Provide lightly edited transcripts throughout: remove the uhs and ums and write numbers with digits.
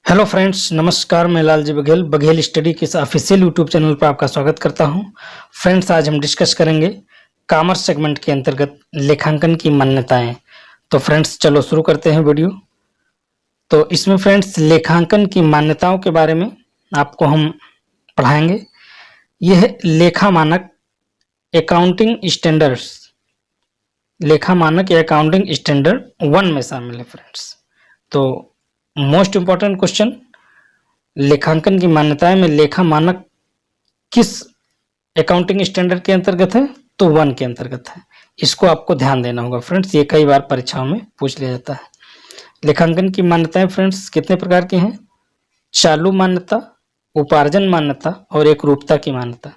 Hello friends, नमस्कार। मैं Lalji Baghel Baghel study के इस ऑफिशियल यूट्यूब चैनल पर आपका स्वागत करता हूं। फ्रेंड्स, आज हम डिस्कस करेंगे कॉमर्स सेगमेंट के अंतर्गत लेखांकन की मान्यताएं। तो फ्रेंड्स, चलो शुरू करते हैं वीडियो। तो इसमें फ्रेंड्स लेखांकन की मान्यताओं के बारे में आपको हम पढ़ाएंगे। यह लेखा मानक अकाउंटिंग स्टैंडर्ड्स, लेखा मानक या अकाउंटिंग स्टैंडर्ड 1 में शामिल है फ्रेंड्स। तो मोस्ट इंपॉर्टेंट क्वेश्चन, लेखांकन की मान्यताएं में लेखा मानक किस अकाउंटिंग स्टैंडर्ड के अंतर्गत है? तो 1 के अंतर्गत है। इसको आपको ध्यान देना होगा फ्रेंड्स, ये कई बार परीक्षाओं में पूछ लिया जाता है। लेखांकन की मान्यताएं फ्रेंड्स कितने प्रकार की हैं? चालू मान्यता, उपार्जन मान्यता और एकरूपता की मान्यता।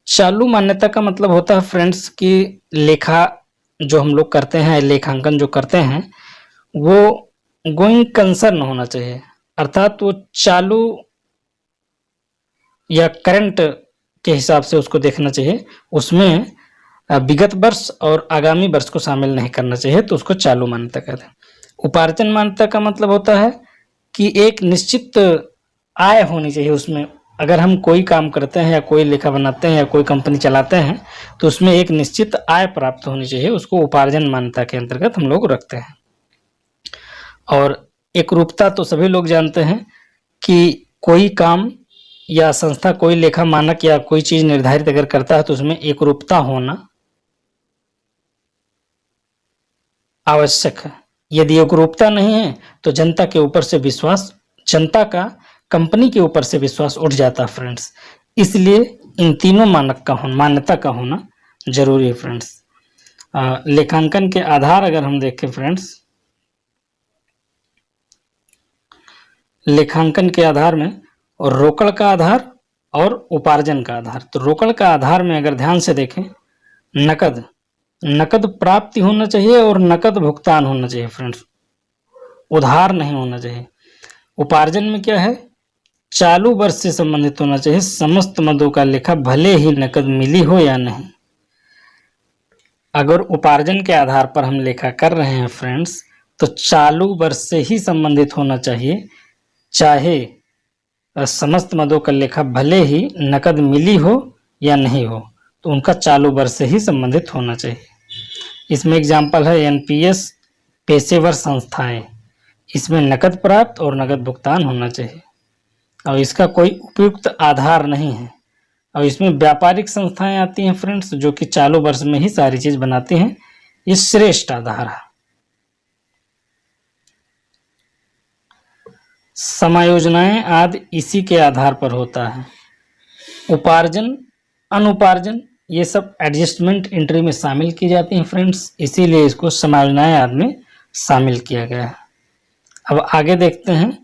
चालू मान्यता का मतलब होता है फ्रेंड्स कि लेखा जो हम लोग करते हैं, लेखांकन जो करते हैं, वो गोइंग कंसर्न होना चाहिए, अर्थात वो चालू या करंट के हिसाब से उसको देखना चाहिए। उसमें विगत वर्ष और आगामी वर्ष को शामिल नहीं करना चाहिए, तो उसको चालू मान्यता कहते हैं। उपार्जन मान्यता का मतलब होता है कि एक निश्चित आय होनी चाहिए उसमें। अगर हम कोई काम करते हैं या कोई लेखा बनाते हैं या कोई कंपनी चलाते हैं, तो उसमें एक निश्चित आय प्राप्त होनी चाहिए, उसको उपार्जन मान्यता के अंतर्गत हम लोग रखते हैं। और एकरूपता तो सभी लोग जानते हैं कि कोई काम या संस्था कोई लेखा मानक या कोई चीज निर्धारित अगर करता है तो उसमें एकरूपता होना आवश्यक है। यदि एकरूपता नहीं है तो जनता के ऊपर से विश्वास, जनता का कंपनी के ऊपर से विश्वास उठ जाता है फ्रेंड्स। इसलिए इन तीनों मानक का होना, मान्यता का होना जरूरी है फ्रेंड्स। लेखांकन के आधार अगर हम देखें फ्रेंड्स, लेखांकन के आधार में रोकड़ का आधार और उपार्जन का आधार। तो रोकड़ का आधार में अगर ध्यान से देखें, नकद प्राप्ति होना चाहिए और नकद भुगतान होना चाहिए फ्रेंड्स, उधार नहीं होना चाहिए। उपार्जन में क्या है? चालू वर्ष से संबंधित होना चाहिए, समस्त मदों का लेखा भले ही नकद मिली हो या नहीं। अगर उपार्जन के आधार पर हम लेखा कर रहे हैं फ्रेंड्स, तो चालू वर्ष से ही संबंधित होना चाहिए, चाहे समस्त मदों का लेखा भले ही नकद मिली हो या नहीं हो, तो उनका चालू वर्ष से ही संबंधित होना चाहिए। इसमें एग्जाम्पल है एनपीएस, पेशेवर संस्थाएं। इसमें नकद प्राप्त और नकद भुगतान होना चाहिए और इसका कोई उपयुक्त आधार नहीं है। और इसमें व्यापारिक संस्थाएं आती हैं फ्रेंड्स, जो कि चालू वर्ष में ही सारी चीज बनाती हैं। ये श्रेष्ठ आधार है। समायोजनाएं आदि इसी के आधार पर होता है। उपार्जन, अनुपार्जन ये सब एडजस्टमेंट एंट्री में शामिल की जाती हैं फ्रेंड्स, इसीलिए इसको समायोजनाएं आदि में शामिल किया गया है। अब आगे देखते हैं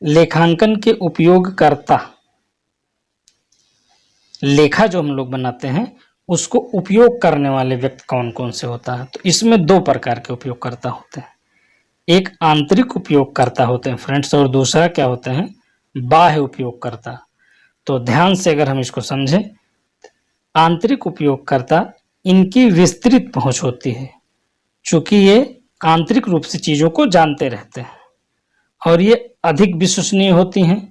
लेखांकन के उपयोगकर्ता। लेखा जो हम लोग बनाते हैं उसको उपयोग करने वाले व्यक्ति कौन कौन से होता है? तो इसमें 2 प्रकार के उपयोगकर्ता होते हैं। एक आंतरिक उपयोगकर्ता होते हैं फ्रेंड्स और दूसरा क्या होते हैं? बाह्य उपयोगकर्ता। तो ध्यान से अगर हम इसको समझें, आंतरिक उपयोगकर्ता, इनकी विस्तृत पहुंच होती है, चूंकि ये आंतरिक रूप से चीजों को जानते रहते हैं और ये अधिक विश्वसनीय होती हैं।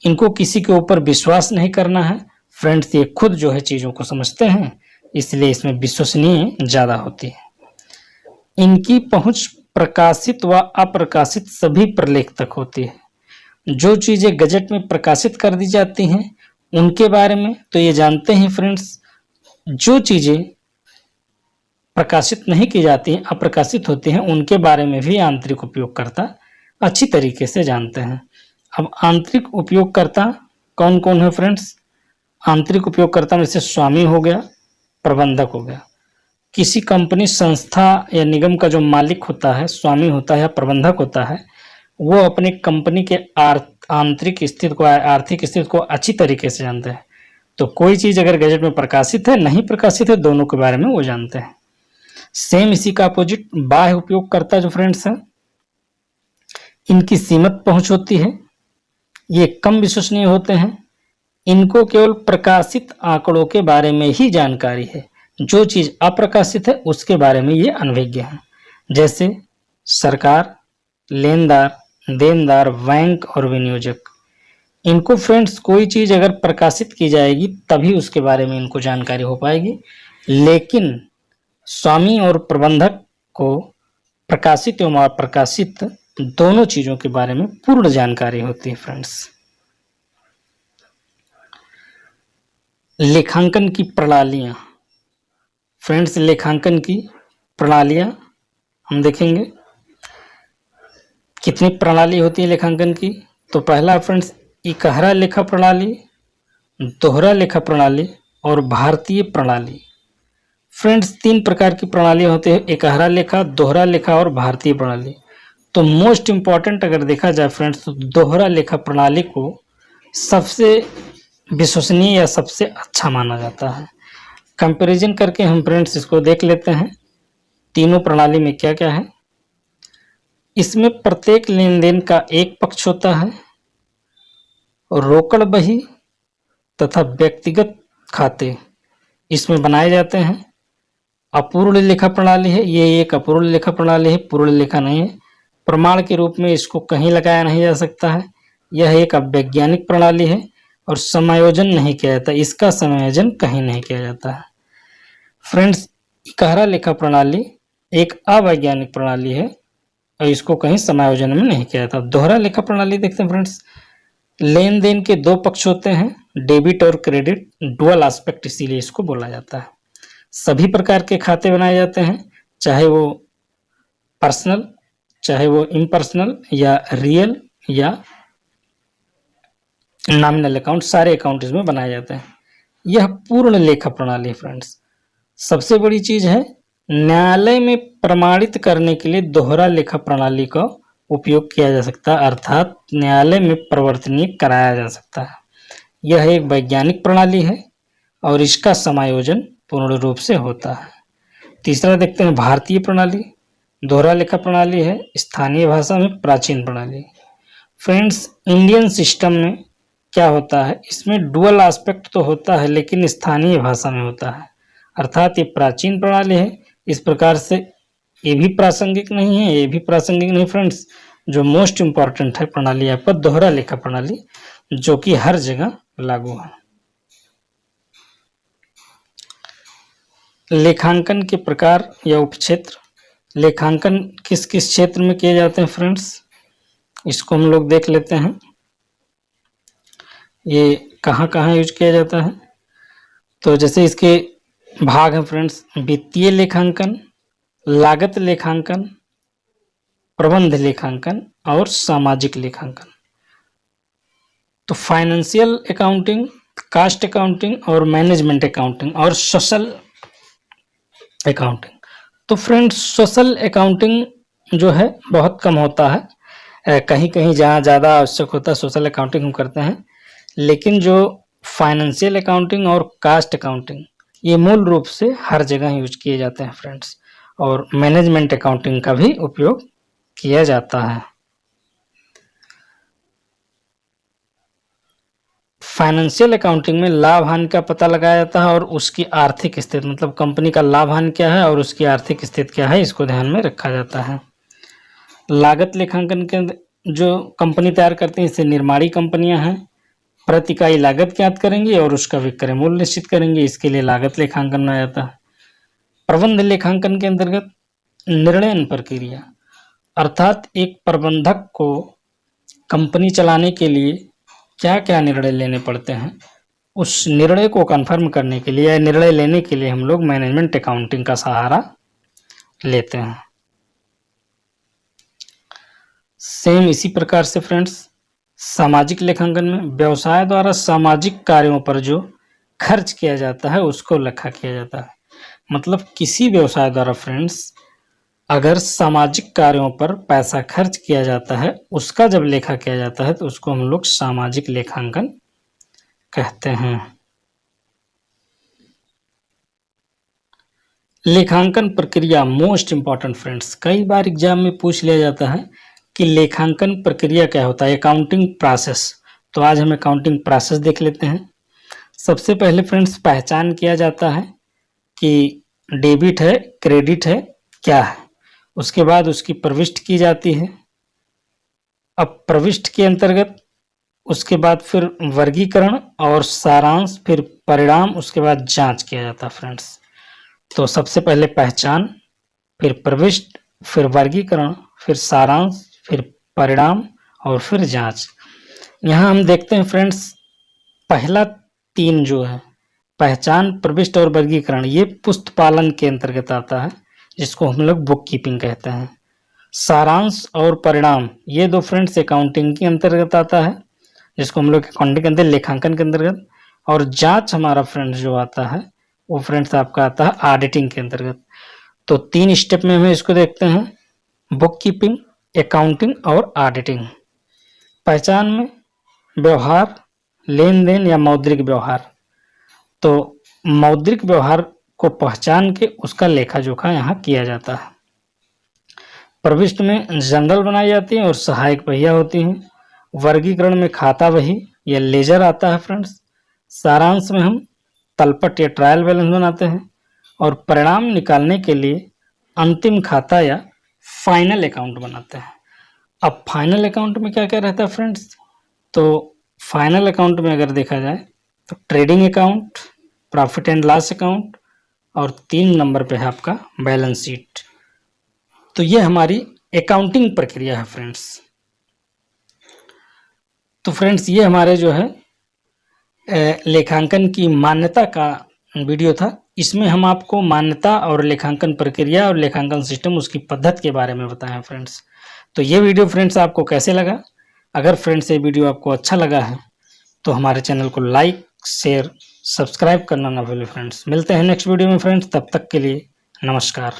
इनको किसी के ऊपर विश्वास नहीं करना है फ्रेंड्स, ये खुद जो है चीजों को समझते हैं, इसलिए इसमें विश्वसनीय ज्यादा होती है। इनकी पहुंच प्रकाशित व अप्रकाशित सभी प्रलेख तक होती है। जो चीजें गजट में प्रकाशित कर दी जाती हैं उनके बारे में तो ये जानते हैं फ्रेंड्स। जो चीजें प्रकाशित नहीं की जाती हैं, अप्रकाशित होती हैं, उनके बारे में भी आंतरिक उपयोगकर्ता अच्छी तरीके से जानते हैं। अब आंतरिक उपयोगकर्ता कौन कौन है फ्रेंड्स? आंतरिक उपयोगकर्ता में से स्वामी हो गया, प्रबंधक हो गया। किसी कंपनी, संस्था या निगम का जो मालिक होता है, स्वामी होता है या प्रबंधक होता है, वो अपनी कंपनी के आंतरिक स्थिति को, आर्थिक स्थिति को अच्छी तरीके से जानते हैं। तो कोई चीज अगर गजट में प्रकाशित है, नहीं प्रकाशित है, दोनों के बारे में वो जानते हैं। सेम इसी का अपोजिट बाह्य उपयोगकर्ता जो फ्रेंड्स है, इनकी सीमित पहुंच होती है, ये कम विश्वसनीय होते हैं। इनको केवल प्रकाशित आंकड़ों के बारे में ही जानकारी है, जो चीज अप्रकाशित है उसके बारे में ये अनभिज्ञ है। जैसे सरकार, लेनदार, देनदार, बैंक और विनियोजक। इनको फ्रेंड्स कोई चीज अगर प्रकाशित की जाएगी तभी उसके बारे में इनको जानकारी हो पाएगी, लेकिन स्वामी और प्रबंधक को प्रकाशित एवं अप्रकाशित दोनों चीजों के बारे में पूर्ण जानकारी होती है फ्रेंड्स। लेखांकन की प्रणालियां। फ्रेंड्स, लेखांकन की प्रणालियां हम देखेंगे कितनी प्रणाली होती है लेखांकन की। तो पहला फ्रेंड्स इकहरा लेखा प्रणाली, दोहरा लेखा प्रणाली और भारतीय प्रणाली। फ्रेंड्स, 3 प्रकार की प्रणालियां होती है, इकहरा लेखा, दोहरा लेखा और भारतीय प्रणाली। तो मोस्ट इंपॉर्टेंट अगर देखा जाए फ्रेंड्स तो दोहरा लेखा प्रणाली को सबसे विश्वसनीय या सबसे अच्छा माना जाता है। कंपैरिजन करके हम फ्रेंड्स इसको देख लेते हैं तीनों प्रणाली में क्या क्या है। इसमें प्रत्येक लेन देन का एक पक्ष होता है, रोकड़ बही तथा व्यक्तिगत खाते इसमें बनाए जाते हैं। अपूर्ण लेखा प्रणाली है, ये एक अपूर्ण लेखा प्रणाली है, पूर्ण लेखा नहीं है। प्रमाण के रूप में इसको कहीं लगाया नहीं जा सकता है। यह एक अवैज्ञानिक प्रणाली है और समायोजन नहीं किया जाता, इसका समायोजन कहीं नहीं किया जाता है। फ्रेंड्स, इकहरा लेखा प्रणाली एक अवैज्ञानिक प्रणाली है और इसको कहीं समायोजन में नहीं किया जाता। दोहरा लेखा प्रणाली देखते हैं फ्रेंड्स, लेन देन के 2 पक्ष होते हैं, डेबिट और क्रेडिट, डुअल एस्पेक्ट इसीलिए इसको बोला जाता है। सभी प्रकार के खाते बनाए जाते हैं, चाहे वो पर्सनल, चाहे वो इम्पर्सनल या रियल या नॉमिनल अकाउंट, सारे अकाउंट इसमें बनाए जाते हैं। यह पूर्ण लेखा प्रणाली है फ्रेंड्स। सबसे बड़ी चीज है, न्यायालय में प्रमाणित करने के लिए दोहरा लेखा प्रणाली का उपयोग किया जा सकता है, अर्थात न्यायालय में प्रवर्तनीय कराया जा सकता है। यह एक वैज्ञानिक प्रणाली है और इसका समायोजन पूर्ण रूप से होता है। तीसरा देखते हैं भारतीय प्रणाली। दोहरा लेखा प्रणाली है, स्थानीय भाषा में प्राचीन प्रणाली। फ्रेंड्स, इंडियन सिस्टम में क्या होता है, इसमें डुअल एस्पेक्ट तो होता है लेकिन स्थानीय भाषा में होता है, अर्थात ये प्राचीन प्रणाली है। इस प्रकार से ये भी प्रासंगिक नहीं है, ये भी प्रासंगिक नहीं। फ्रेंड्स, जो मोस्ट इंपॉर्टेंट है प्रणाली आपका दोहरा लेखा प्रणाली, जो कि हर जगह लागू है। लेखांकन के प्रकार या उपक्षेत्र। लेखांकन किस किस क्षेत्र में किए जाते हैं फ्रेंड्स, इसको हम लोग देख लेते हैं। ये कहाँ कहाँ यूज किया जाता है, तो जैसे इसके भाग हैं फ्रेंड्स, वित्तीय लेखांकन, लागत लेखांकन, प्रबंध लेखांकन और सामाजिक लेखांकन। तो फाइनेंशियल अकाउंटिंग, कास्ट अकाउंटिंग और मैनेजमेंट अकाउंटिंग और सोशल अकाउंटिंग। तो फ्रेंड्स, सोशल अकाउंटिंग जो है बहुत कम होता है, कहीं कहीं जहाँ ज़्यादा आवश्यक होता है सोशल अकाउंटिंग हम करते हैं, लेकिन जो फाइनेंशियल अकाउंटिंग और कास्ट अकाउंटिंग ये मूल रूप से हर जगह यूज किए जाते हैं फ्रेंड्स। और मैनेजमेंट अकाउंटिंग का भी उपयोग किया जाता है। फाइनेंशियल अकाउंटिंग में लाभ हानि का पता लगाया जाता है और उसकी आर्थिक स्थिति, मतलब कंपनी का लाभ हानि क्या है और उसकी आर्थिक स्थिति क्या है, इसको ध्यान में रखा जाता है। लागत लेखांकन के जो कंपनी तैयार करती है, इससे निर्माणी कंपनियां हैं, प्रति इकाई लागत ज्ञात करेंगे और उसका विक्रय मूल्य निश्चित करेंगे, इसके लिए लागत लेखांकन बनाया जाता है। प्रबंध लेखांकन के अंतर्गत निर्णय प्रक्रिया, अर्थात एक प्रबंधक को कंपनी चलाने के लिए क्या क्या निर्णय लेने पड़ते हैं, उस निर्णय को कंफर्म करने के लिए या निर्णय लेने के लिए हम लोग मैनेजमेंट अकाउंटिंग का सहारा लेते हैं। सेम इसी प्रकार से फ्रेंड्स, सामाजिक लेखांकन में व्यवसाय द्वारा सामाजिक कार्यों पर जो खर्च किया जाता है उसको लेखा किया जाता है। मतलब किसी व्यवसाय द्वारा फ्रेंड्स अगर सामाजिक कार्यों पर पैसा खर्च किया जाता है, उसका जब लेखा किया जाता है तो उसको हम लोग सामाजिक लेखांकन कहते हैं। लेखांकन प्रक्रिया मोस्ट इंपॉर्टेंट फ्रेंड्स, कई बार एग्जाम में पूछ लिया जाता है कि लेखांकन प्रक्रिया क्या होता है, अकाउंटिंग प्रोसेस। तो आज हम अकाउंटिंग प्रोसेस देख लेते हैं। सबसे पहले फ्रेंड्स पहचान किया जाता है कि डेबिट है, क्रेडिट है, क्या है। उसके बाद उसकी प्रविष्टि की जाती है अब प्रविष्ट के अंतर्गत उसके बाद फिर वर्गीकरण और सारांश, फिर परिणाम, उसके बाद जांच किया जाता है फ्रेंड्स। तो सबसे पहले पहचान, फिर प्रविष्ट, फिर वर्गीकरण, फिर सारांश, फिर परिणाम और फिर जांच। यहाँ हम देखते हैं फ्रेंड्स, पहला 3 जो है पहचान, प्रविष्ट और वर्गीकरण, ये पुस्तपालन के अंतर्गत आता है, जिसको हम लोग बुक कीपिंग कहते हैं। सारांश और परिणाम ये 2 फ्रेंड्स अकाउंटिंग के अंतर्गत आता है, जिसको हम लोग अकाउंटिंग के अंदर लेखांकन के अंतर्गत। और जांच हमारा फ्रेंड्स जो आता है वो फ्रेंड्स आपका आता है ऑडिटिंग के अंतर्गत। तो 3 स्टेप में हम इसको देखते हैं, बुक कीपिंग, अकाउंटिंग और ऑडिटिंग। पहचान में व्यवहार, लेन देन या मौद्रिक व्यवहार। तो मौद्रिक व्यवहार को पहचान के उसका लेखा जोखा यहाँ किया जाता है। प्रविष्ट में जनरल बनाई जाती है और सहायक बहिया होती हैं। वर्गीकरण में खाता बही या लेजर आता है फ्रेंड्स। सारांश में हम तलपट या ट्रायल बैलेंस बनाते हैं और परिणाम निकालने के लिए अंतिम खाता या फाइनल अकाउंट बनाते हैं। अब फाइनल अकाउंट में क्या क्या रहता है फ्रेंड्स, तो फाइनल अकाउंट में अगर देखा जाए तो trading account, profit and loss account और 3 नंबर पे है आपका बैलेंस शीट। तो ये हमारी अकाउंटिंग प्रक्रिया है फ्रेंड्स। तो फ्रेंड्स ये हमारे जो है लेखांकन की मान्यता का वीडियो था। इसमें हम आपको मान्यता और लेखांकन प्रक्रिया और लेखांकन सिस्टम, उसकी पद्धति के बारे में बताएं फ्रेंड्स। तो ये वीडियो फ्रेंड्स आपको कैसे लगा? अगर फ्रेंड्स ये वीडियो आपको अच्छा लगा है तो हमारे चैनल को लाइक, शेयर, सब्सक्राइब करना ना भूलें फ्रेंड्स। मिलते हैं नेक्स्ट वीडियो में फ्रेंड्स, तब तक के लिए नमस्कार।